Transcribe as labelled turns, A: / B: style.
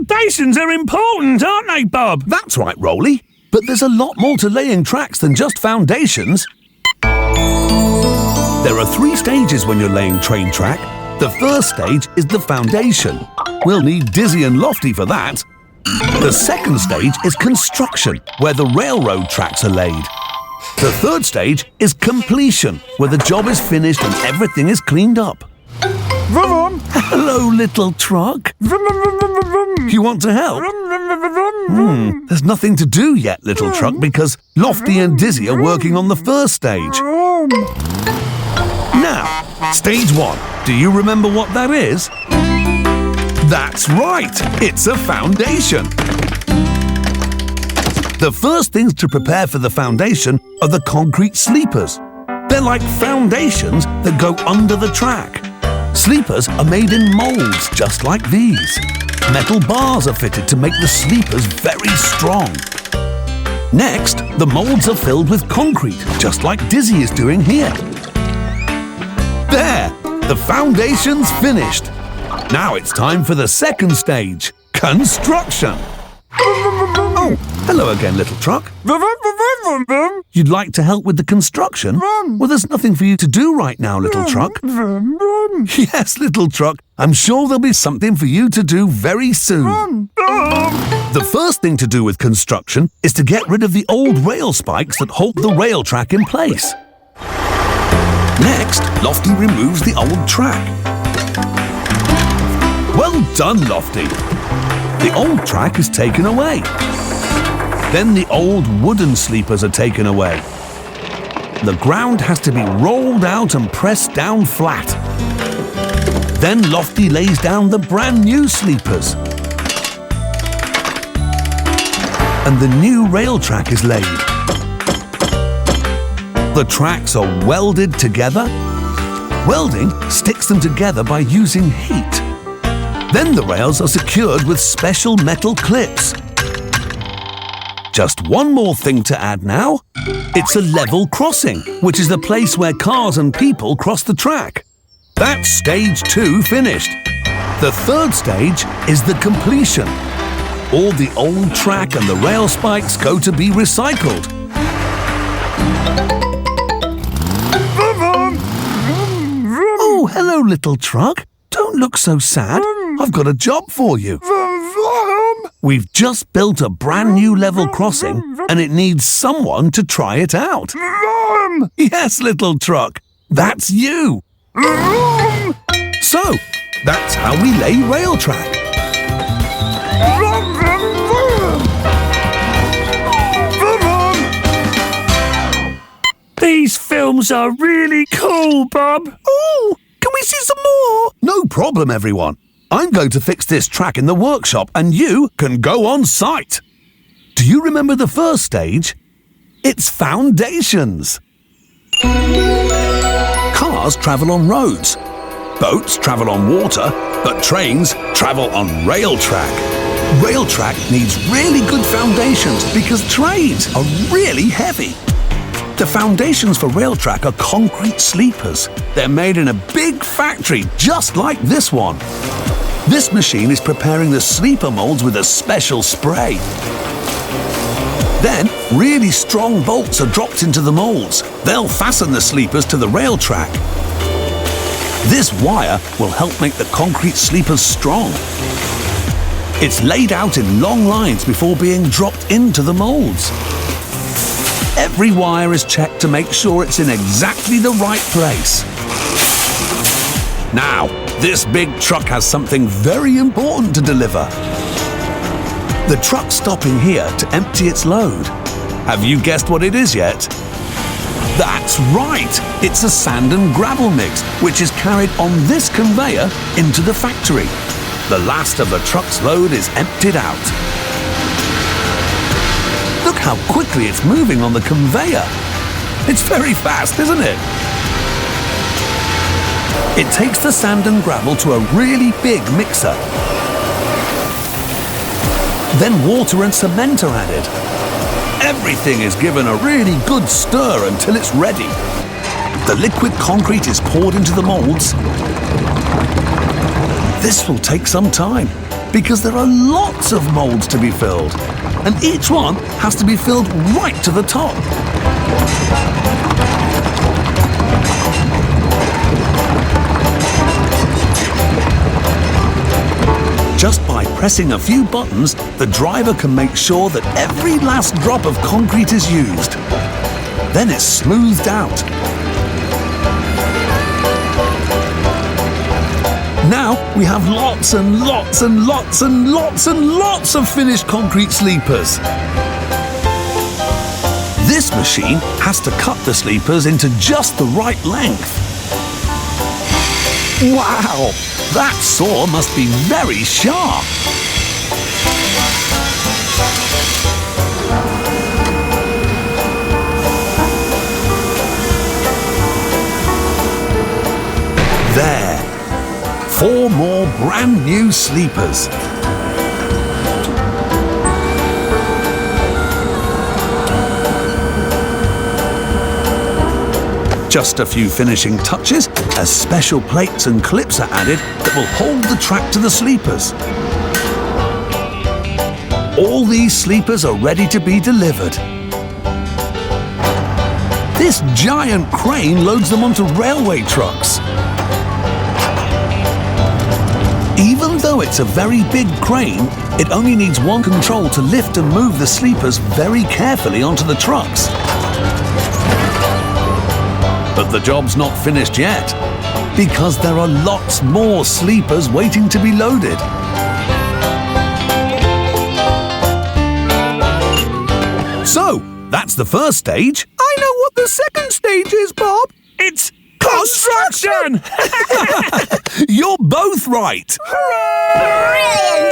A: Foundations are important, aren't they, Bob?
B: That's right, Rolly. But there's a lot more to laying tracks than just foundations. There are 3 stages when you're laying train track. The first stage is the foundation. We'll need Dizzy and Lofty for that. The second stage is construction, where the railroad tracks are laid. The third stage is completion, where the job is finished and everything is cleaned up.
A: Vroom.
B: Hello, little truck.
A: Vroom.
B: You want to help? There's nothing to do yet, little truck, because Lofty and Dizzy are working on the first stage. Now, stage 1. Do you remember what that is? That's right! It's a foundation. The first things to prepare for the foundation are the concrete sleepers. They're like foundations that go under the track. Sleepers are made in molds just like these. Metal bars are fitted to make the sleepers very strong. Next, the molds are filled with concrete, just like Dizzy is doing here. There! The foundation's finished. Now it's time for the second stage, construction. Oh, hello again, little truck. You'd like to help with the construction? Well, there's nothing for you to do right now, little truck. Yes, little truck. I'm sure there'll be something for you to do very soon. The first thing to do with construction is to get rid of the old rail spikes that hold the rail track in place. Next, Lofty removes the old track. Well done, Lofty. The old track is taken away. Then the old wooden sleepers are taken away. The ground has to be rolled out and pressed down flat. Then Lofty lays down the brand new sleepers. And the new rail track is laid. The tracks are welded together. Welding sticks them together by using heat. Then the rails are secured with special metal clips. Just one more thing to add now. It's a level crossing, which is the place where cars and people cross the track. That's stage 2 finished. The third stage is the completion. All the old track and the rail spikes go to be recycled. Oh, hello, little truck. Don't look so sad. I've got a job for you. We've just built a brand new level crossing and it needs someone to try it out. Yes, little truck. That's you. So, that's how we lay rail track.
A: These films are really cool, Bob.
B: Oh, can we see some more? No problem, everyone. I'm going to fix this track in the workshop and you can go on site. Do you remember the first stage? It's foundations. Cars travel on roads. Boats travel on water, but trains travel on rail track. Rail track needs really good foundations because trains are really heavy. The foundations for rail track are concrete sleepers. They're made in a big factory just like this one. This machine is preparing the sleeper molds with a special spray. Then, really strong bolts are dropped into the molds. They'll fasten the sleepers to the rail track. This wire will help make the concrete sleepers strong. It's laid out in long lines before being dropped into the molds. Every wire is checked to make sure it's in exactly the right place. Now, this big truck has something very important to deliver. The truck's stopping here to empty its load. Have you guessed what it is yet? That's right! It's a sand and gravel mix, which is carried on this conveyor into the factory. The last of the truck's load is emptied out. Look how quickly it's moving on the conveyor. It's very fast, isn't it? It takes the sand and gravel to a really big mixer. Then water and cement are added. Everything is given a really good stir until it's ready. The liquid concrete is poured into the molds. This will take some time because there are lots of moulds to be filled, and each one has to be filled right to the top. Just by pressing a few buttons, the driver can make sure that every last drop of concrete is used. Then it's smoothed out. Now we have lots and lots and lots and lots and lots of finished concrete sleepers. This machine has to cut the sleepers into just the right length. Wow! That saw must be very sharp. There. 4 more brand new sleepers. Just a few finishing touches as special plates and clips are added that will hold the track to the sleepers. All these sleepers are ready to be delivered. This giant crane loads them onto railway trucks. Even though it's a very big crane, it only needs one control to lift and move the sleepers very carefully onto the trucks. But the job's not finished yet, because there are lots more sleepers waiting to be loaded. So, that's the first stage. I know what the second stage is, Bob.
A: It's construction!
B: You're both right.
C: Brilliant!